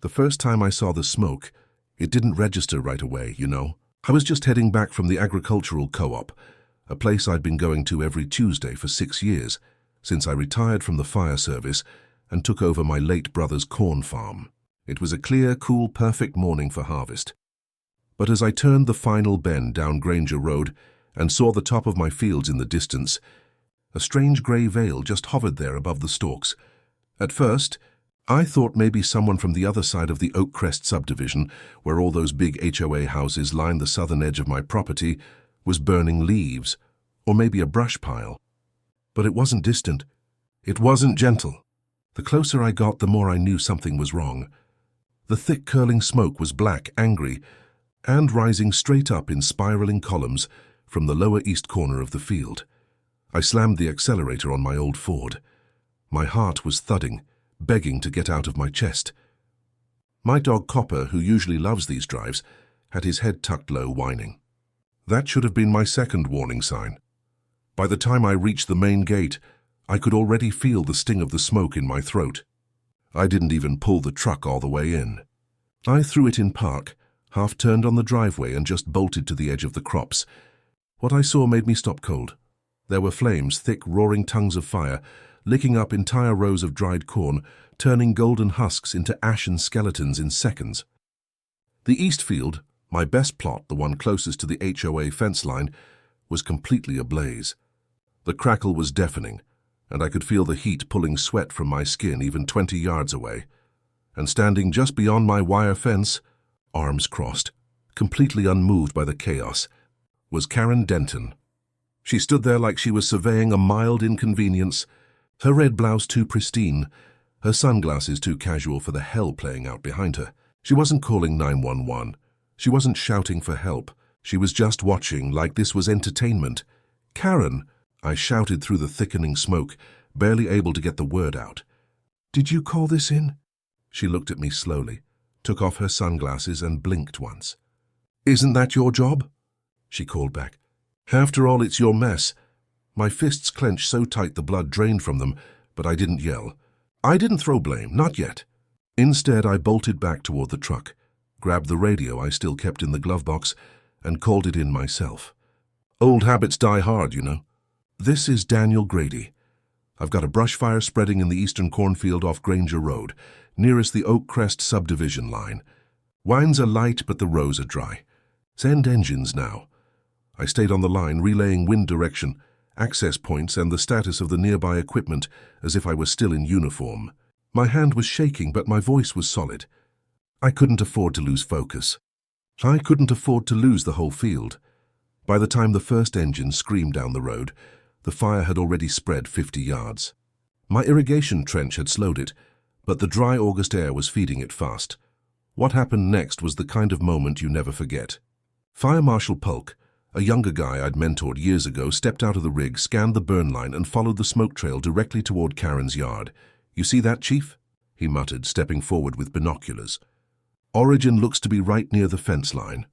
The first time I saw the smoke, it didn't register right away, you know. I was just heading back from the agricultural co-op, a place I'd been going to every Tuesday for 6 years, since I retired from the fire service and took over my late brother's corn farm. It was a clear, cool, perfect morning for harvest. But as I turned the final bend down Granger Road and saw the top of my fields in the distance, a strange grey veil just hovered there above the stalks. At first, I thought maybe someone from the other side of the Oakcrest subdivision, where all those big HOA houses lined the southern edge of my property, was burning leaves, or maybe a brush pile. But it wasn't distant. It wasn't gentle. The closer I got, the more I knew something was wrong. The thick curling smoke was black, angry, and rising straight up in spiraling columns from the lower east corner of the field. I slammed the accelerator on my old Ford. My heart was thudding, begging to get out of my chest. My dog Copper, who usually loves these drives, had his head tucked low, whining. That should have been my second warning sign. By the time I reached the main gate, I could already feel the sting of the smoke in my throat. I didn't even pull the truck all the way in. I threw it in park, half-turned on the driveway, and just bolted to the edge of the crops. What I saw made me stop cold. There were flames, thick, roaring tongues of fire, licking up entire rows of dried corn, turning golden husks into ashen skeletons in seconds. The east field, my best plot, the one closest to the HOA fence line, was completely ablaze. The crackle was deafening, and I could feel the heat pulling sweat from my skin even 20 yards away. And standing just beyond my wire fence, arms crossed, completely unmoved by the chaos, was Karen Denton. She stood there like she was surveying a mild inconvenience, her red blouse too pristine, her sunglasses too casual for the hell playing out behind her. She wasn't calling 911. She wasn't shouting for help. She was just watching like this was entertainment. "Karen!" I shouted through the thickening smoke, barely able to get the word out. "Did you call this in?" She looked at me slowly, took off her sunglasses and blinked once. "Isn't that your job?" she called back. "After all, it's your mess." My fists clenched so tight the blood drained from them, but I didn't yell. I didn't throw blame, not yet. Instead, I bolted back toward the truck, grabbed the radio I still kept in the glove box, and called it in myself. Old habits die hard, you know. "This is Daniel Grady. I've got a brush fire spreading in the eastern cornfield off Granger Road, nearest the Oakcrest subdivision line. Winds are light, but the rows are dry. Send engines now." I stayed on the line, relaying wind direction, access points, and the status of the nearby equipment as if I was still in uniform. My hand was shaking, but my voice was solid. I couldn't afford to lose focus. I couldn't afford to lose the whole field. By the time the first engine screamed down the road, the fire had already spread 50 yards. My irrigation trench had slowed it, but the dry August air was feeding it fast. What happened next was the kind of moment you never forget. Fire Marshal Polk, a younger guy I'd mentored years ago, stepped out of the rig, scanned the burn line, and followed the smoke trail directly toward Karen's yard. "You see that, Chief?" he muttered, stepping forward with binoculars. "Origin looks to be right near the fence line."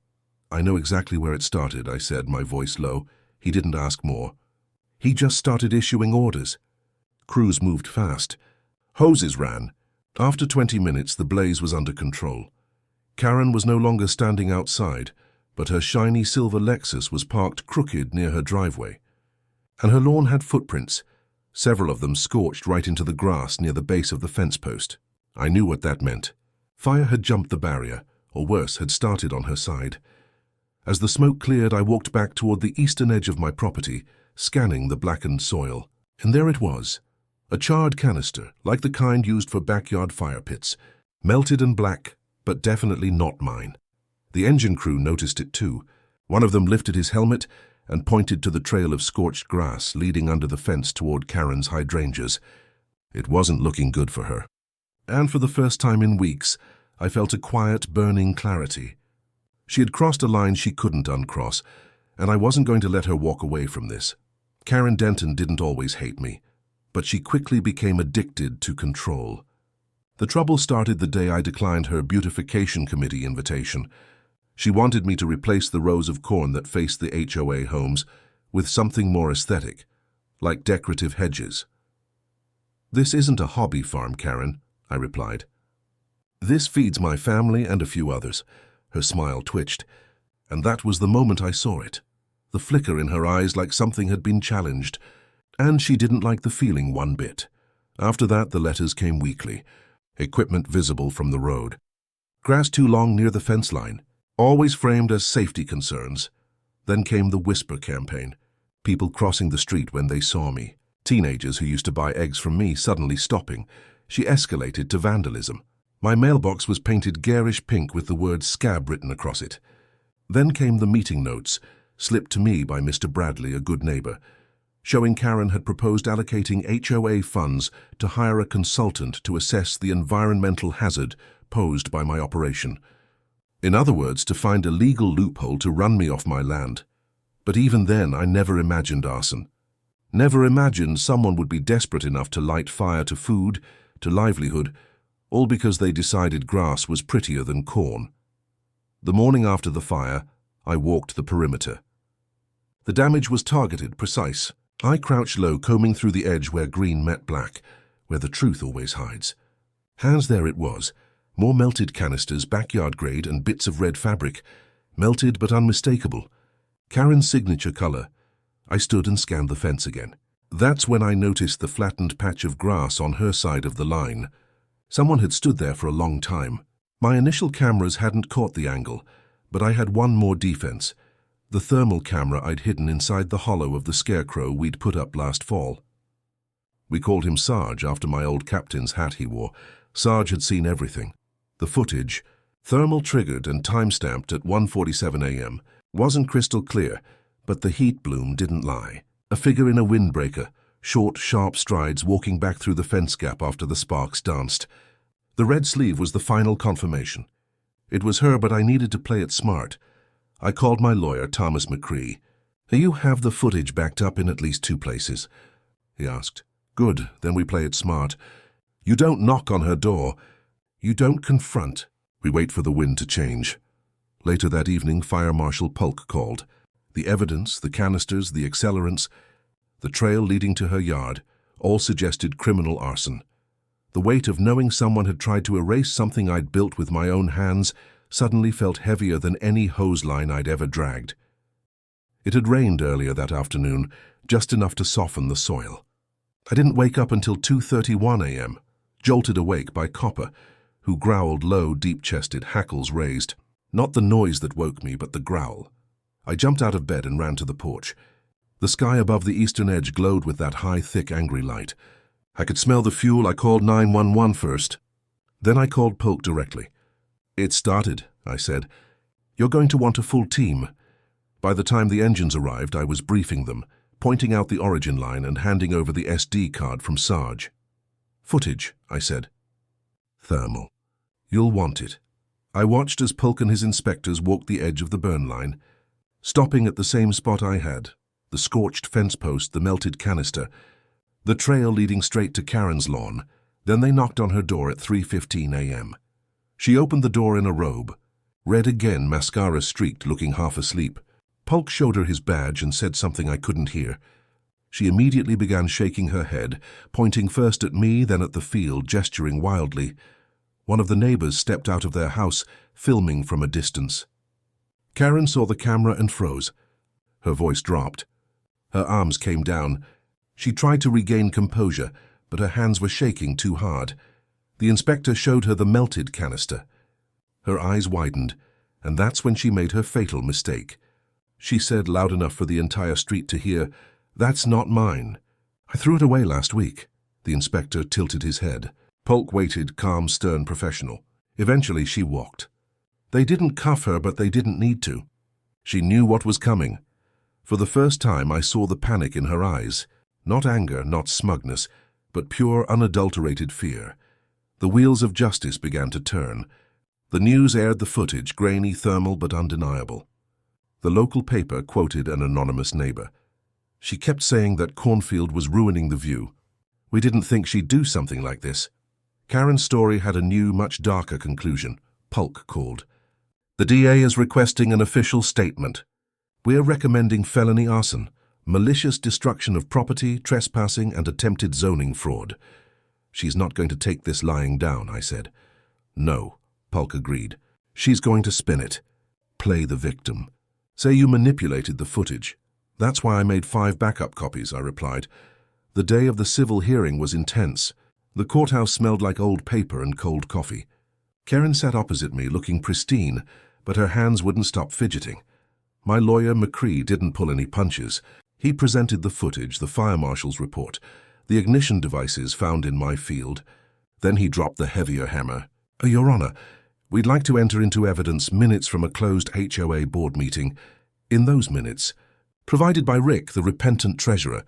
"I know exactly where it started," I said, my voice low. He didn't ask more. He just started issuing orders. Crews moved fast. Hoses ran. After 20 minutes, the blaze was under control. Karen was no longer standing outside, but her shiny silver Lexus was parked crooked near her driveway. And her lawn had footprints, several of them scorched right into the grass near the base of the fence post. I knew what that meant. Fire had jumped the barrier, or worse, had started on her side. As the smoke cleared, I walked back toward the eastern edge of my property, scanning the blackened soil. And there it was, a charred canister, like the kind used for backyard fire pits, melted and black, but definitely not mine. The engine crew noticed it too. One of them lifted his helmet and pointed to the trail of scorched grass leading under the fence toward Karen's hydrangeas. It wasn't looking good for her. And for the first time in weeks, I felt a quiet, burning clarity. She had crossed a line she couldn't uncross, and I wasn't going to let her walk away from this. Karen Denton didn't always hate me, but she quickly became addicted to control. The trouble started the day I declined her beautification committee invitation. She wanted me to replace the rows of corn that faced the HOA homes with something more aesthetic, like decorative hedges. "This isn't a hobby farm, Karen," I replied. This feeds my family and a few others." Her smile twitched, and that was the moment I saw it. The flicker in her eyes like something had been challenged, and she didn't like the feeling one bit. After that, the letters came weekly. Equipment visible from the road. Grass too long near the fence line, always framed as safety concerns. Then came the whisper campaign. People crossing the street when they saw me. Teenagers who used to buy eggs from me suddenly stopping. She escalated to vandalism. My mailbox was painted garish pink with the word scab written across it. Then came the meeting notes, slipped to me by Mr. Bradley, a good neighbor, showing Karen had proposed allocating HOA funds to hire a consultant to assess the environmental hazard posed by my operation. In other words, to find a legal loophole to run me off my land. But even then, I never imagined arson. Never imagined someone would be desperate enough to light fire to food, to livelihood, all because they decided grass was prettier than corn. The morning after the fire, I walked the perimeter. The damage was targeted, precise. I crouched low, combing through the edge where green met black, where the truth always hides. Hands there it was, more melted canisters, backyard grade, and bits of red fabric. Melted but unmistakable. Karen's signature color. I stood and scanned the fence again. That's when I noticed the flattened patch of grass on her side of the line. Someone had stood there for a long time. My initial cameras hadn't caught the angle, but I had one more defense. The thermal camera I'd hidden inside the hollow of the scarecrow we'd put up last fall. We called him Sarge after my old captain's hat he wore. Sarge had seen everything. The footage, thermal triggered and time-stamped at 1:47 a.m., wasn't crystal clear, but the heat bloom didn't lie. A figure in a windbreaker, short, sharp strides walking back through the fence gap after the sparks danced. The red sleeve was the final confirmation. It was her, but I needed to play it smart. I called my lawyer, Thomas McCree. "You have the footage backed up in at least 2 places?" he asked. "Good, then we play it smart. You don't knock on her door. You don't confront. We wait for the wind to change." Later that evening, Fire Marshal Polk called. The evidence, the canisters, the accelerants, the trail leading to her yard, all suggested criminal arson. The weight of knowing someone had tried to erase something I'd built with my own hands suddenly felt heavier than any hose line I'd ever dragged. It had rained earlier that afternoon, just enough to soften the soil. I didn't wake up until 2:31 a.m., jolted awake by Copper, who growled low, deep-chested, hackles raised. Not the noise that woke me, but the growl. I jumped out of bed and ran to the porch. The sky above the eastern edge glowed with that high, thick, angry light. I could smell the fuel. I called 911 first. Then I called Polk directly. "It started," I said. "You're going to want a full team." By the time the engines arrived, I was briefing them, pointing out the origin line and handing over the SD card from Sarge. "Footage," I said. "Thermal. You'll want it." I watched as Polk and his inspectors walked the edge of the burn line, stopping at the same spot I had, the scorched fence post, the melted canister, the trail leading straight to Karen's lawn. Then they knocked on her door at 3:15 a.m. She opened the door in a robe, red again, mascara streaked, looking half asleep. Polk showed her his badge and said something I couldn't hear. She immediately began shaking her head, pointing first at me, then at the field, gesturing wildly. One of the neighbors stepped out of their house, filming from a distance. Karen saw the camera and froze. Her voice dropped. Her arms came down. She tried to regain composure, but her hands were shaking too hard. The inspector showed her the melted canister. Her eyes widened, and that's when she made her fatal mistake. She said loud enough for the entire street to hear, "That's not mine. I threw it away last week." The inspector tilted his head. Polk waited, calm, stern, professional. Eventually she walked. They didn't cuff her, but they didn't need to. She knew what was coming. For the first time I saw the panic in her eyes. Not anger, not smugness, but pure, unadulterated fear. The wheels of justice began to turn. The news aired the footage, grainy, thermal, but undeniable. The local paper quoted an anonymous neighbor. She kept saying that cornfield was ruining the view. We didn't think she'd do something like this. Karen's story had a new, much darker conclusion. Polk called. "The DA is requesting an official statement. We're recommending felony arson, malicious destruction of property, trespassing, and attempted zoning fraud." "She's not going to take this lying down," I said. No, Polk agreed. She's going to spin it. Play the victim. Say you manipulated the footage. That's why I made 5 backup copies, I replied. The day of the civil hearing was intense. The courthouse smelled like old paper and cold coffee. Karen sat opposite me, looking pristine, but her hands wouldn't stop fidgeting. My lawyer, McCree, didn't pull any punches. He presented the footage, the fire marshal's report, the ignition devices found in my field. Then he dropped the heavier hammer. Your Honor, we'd like to enter into evidence minutes from a closed HOA board meeting. In those minutes, provided by Rick, the repentant treasurer,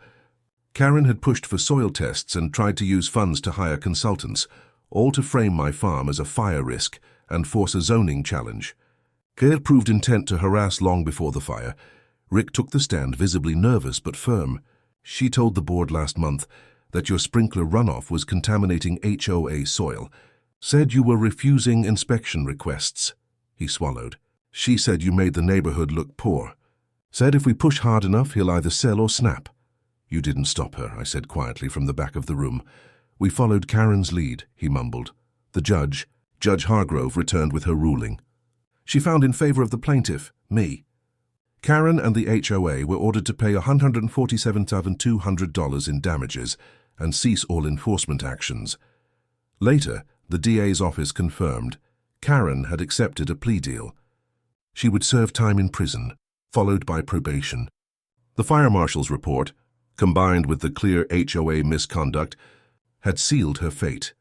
Karen had pushed for soil tests and tried to use funds to hire consultants, all to frame my farm as a fire risk and force a zoning challenge. Claire proved intent to harass long before the fire. Rick took the stand, visibly nervous but firm. She told the board last month that your sprinkler runoff was contaminating HOA soil. Said you were refusing inspection requests. He swallowed. She said you made the neighborhood look poor. Said if we push hard enough, he'll either sell or snap. You didn't stop her, I said quietly from the back of the room. We followed Karen's lead, he mumbled. The judge, Judge Hargrove, returned with her ruling. She found in favor of the plaintiff, me. Karen and the HOA were ordered to pay $147,200 in damages and cease all enforcement actions. Later, the DA's office confirmed Karen had accepted a plea deal. She would serve time in prison, followed by probation. The fire marshal's report, combined with the clear HOA misconduct, had sealed her fate.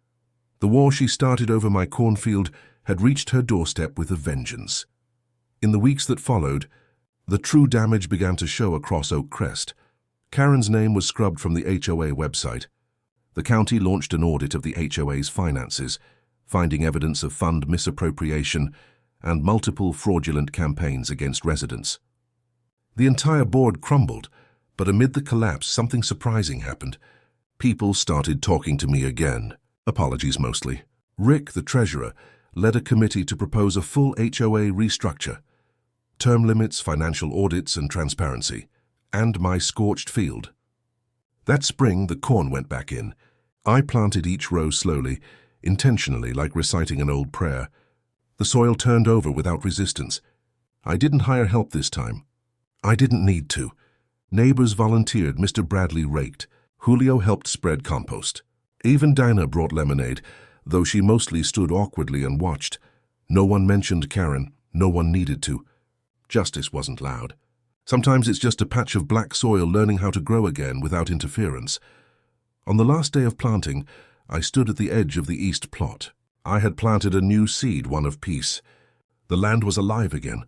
The war she started over my cornfield had reached her doorstep with a vengeance. In the weeks that followed, the true damage began to show across Oak Crest. Karen's name was scrubbed from the HOA website. The county launched an audit of the HOA's finances, finding evidence of fund misappropriation and multiple fraudulent campaigns against residents. The entire board crumbled, but amid the collapse, something surprising happened. People started talking to me again. Apologies mostly. Rick, the treasurer, led a committee to propose a full HOA restructure. Term limits, financial audits, and transparency. And my scorched field. That spring, the corn went back in. I planted each row slowly, intentionally, like reciting an old prayer. The soil turned over without resistance. I didn't hire help this time. I didn't need to. Neighbors volunteered, Mr. Bradley raked. Julio helped spread compost. Even Dinah brought lemonade, though she mostly stood awkwardly and watched. No one mentioned Karen. No one needed to. Justice wasn't loud. Sometimes it's just a patch of black soil learning how to grow again without interference. On the last day of planting, I stood at the edge of the east plot. I had planted a new seed, one of peace. The land was alive again.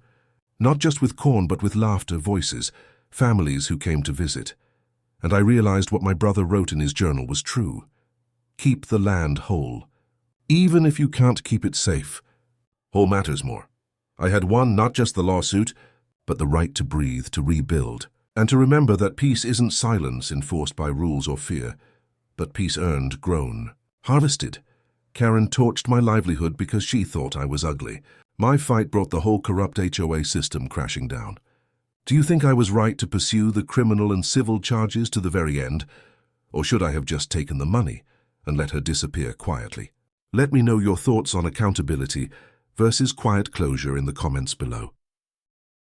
Not just with corn, but with laughter, voices, families who came to visit. And I realized what my brother wrote in his journal was true. Keep the land whole. Even if you can't keep it safe. Whole matters more. I had won not just the lawsuit, but the right to breathe, to rebuild, and to remember that peace isn't silence enforced by rules or fear, but peace earned, grown, harvested. Karen torched my livelihood because she thought I was ugly. My fight brought the whole corrupt HOA system crashing down. Do you think I was right to pursue the criminal and civil charges to the very end? Or should I have just taken the money and let her disappear quietly? Let me know your thoughts on accountability versus quiet closure in the comments below.